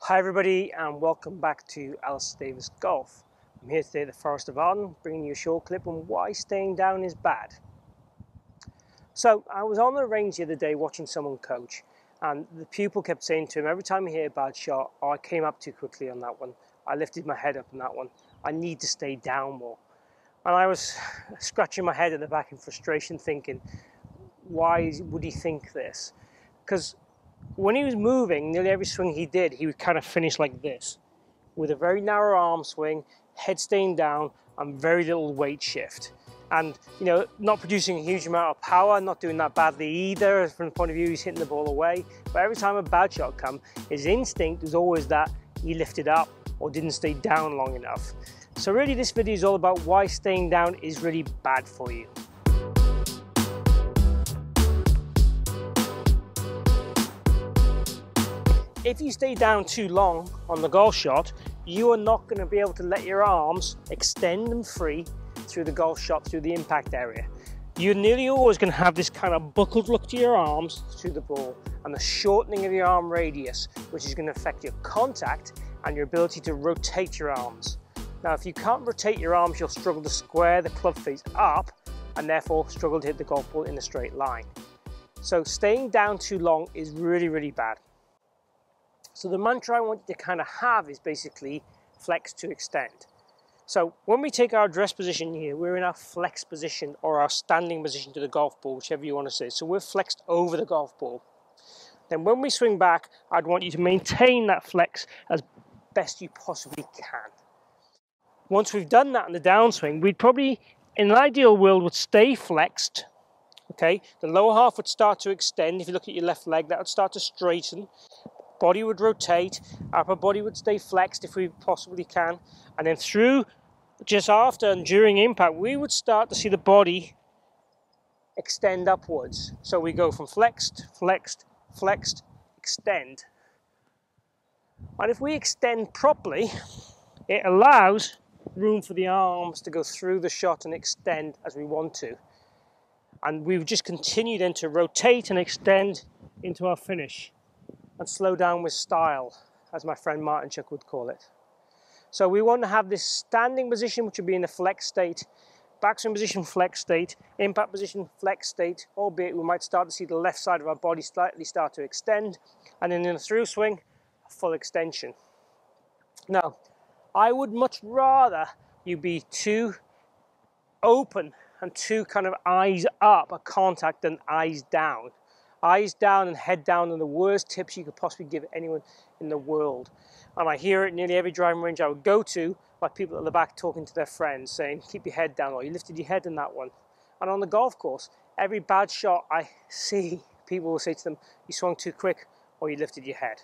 Hi everybody and welcome back to Alistair Davies Golf. I'm here today at the Forest of Arden bringing you a short clip on why staying down is bad. So I was on the range the other day watching someone coach, and the pupil kept saying to him every time he hit a bad shot, "Oh, I came up too quickly on that one, I lifted my head up on that one, I need to stay down more." And I was scratching my head at the back in frustration thinking, why would he think this? Because when he was moving, nearly every swing he did, he would kind of finish like this, with a very narrow arm swing, head staying down, and very little weight shift. And, you know, not producing a huge amount of power, not doing that badly either, from the point of view he's hitting the ball away. But every time a bad shot come, his instinct was always that he lifted up or didn't stay down long enough. So really this video is all about why staying down is really bad for you. If you stay down too long on the golf shot, you are not going to be able to let your arms extend them free through the golf shot, through the impact area. You're nearly always going to have this kind of buckled look to your arms through the ball and the shortening of your arm radius, which is going to affect your contact and your ability to rotate your arms. Now, if you can't rotate your arms, you'll struggle to square the club face up and therefore struggle to hit the golf ball in a straight line. So staying down too long is really, really bad. So the mantra I want you to kind of have is basically flex to extend. So when we take our address position here, we're in our flex position or our standing position to the golf ball, whichever you want to say. So we're flexed over the golf ball. Then when we swing back, I'd want you to maintain that flex as best you possibly can. Once we've done that in the downswing, we'd probably, in an ideal world, would stay flexed. Okay, the lower half would start to extend. If you look at your left leg, that would start to straighten. Body would rotate, upper body would stay flexed if we possibly can, and then through, just after and during impact, we would start to see the body extend upwards. So we go from flexed, flexed, flexed, extend. And if we extend properly, it allows room for the arms to go through the shot and extend as we want to. And we would just continue then to rotate and extend into our finish. And slow down with style, as my friend Martin Chuck would call it. So we want to have this standing position, which would be in the flex state, backswing position, flex state, impact position, flex state, albeit we might start to see the left side of our body slightly start to extend, and then in the through swing, a full extension. Now, I would much rather you be too open and too kind of eyes up, a contact, than eyes down. Eyes down and head down are the worst tips you could possibly give anyone in the world. And I hear it nearly every driving range I would go to by people at the back talking to their friends saying, keep your head down, or you lifted your head in that one. And on the golf course, every bad shot I see, people will say to them, you swung too quick or you lifted your head.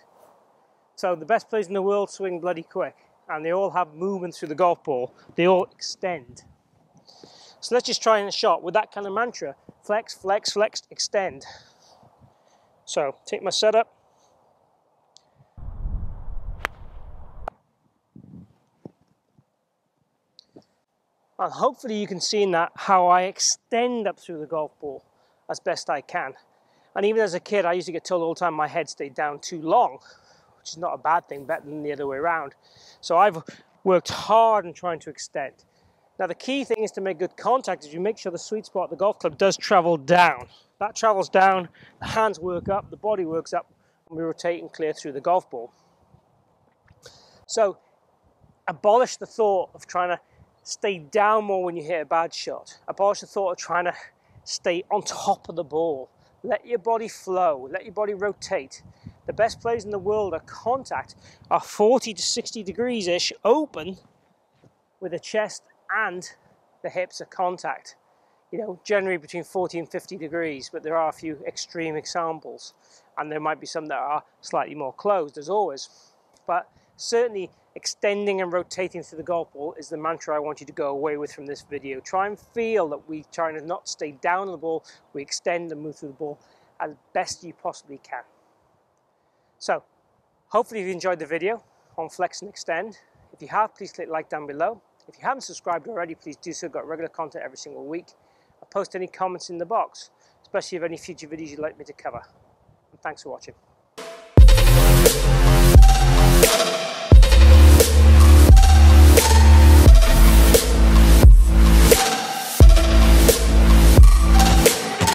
So the best players in the world swing bloody quick, and they all have movement through the golf ball. They all extend. So let's just try in a shot with that kind of mantra. Flex, flex, flex, extend. So, take my setup. And hopefully you can see in that how I extend up through the golf ball as best I can. And even as a kid, I used to get told all the time my head stayed down too long, which is not a bad thing, better than the other way around. So I've worked hard in trying to extend. Now the key thing is to make good contact is you make sure the sweet spot of the golf club does travel down. That travels down, the hands work up, the body works up, and we rotate and clear through the golf ball. So abolish the thought of trying to stay down more when you hit a bad shot. Abolish the thought of trying to stay on top of the ball. Let your body flow, let your body rotate. The best players in the world at contact are 40 to 60 degrees-ish open with the chest and the hips at contact. You know, generally between 40 and 50 degrees, but there are a few extreme examples, and there might be some that are slightly more closed, as always. But certainly extending and rotating through the golf ball is the mantra I want you to go away with from this video. Try and feel that we try to not stay down on the ball, we extend and move through the ball as best you possibly can. So, hopefully you've enjoyed the video on flex and extend. If you have, please click like down below. If you haven't subscribed already, please do so. I've got regular content every single week. I'll post any comments in the box, especially if any future videos you'd like me to cover. And thanks for watching.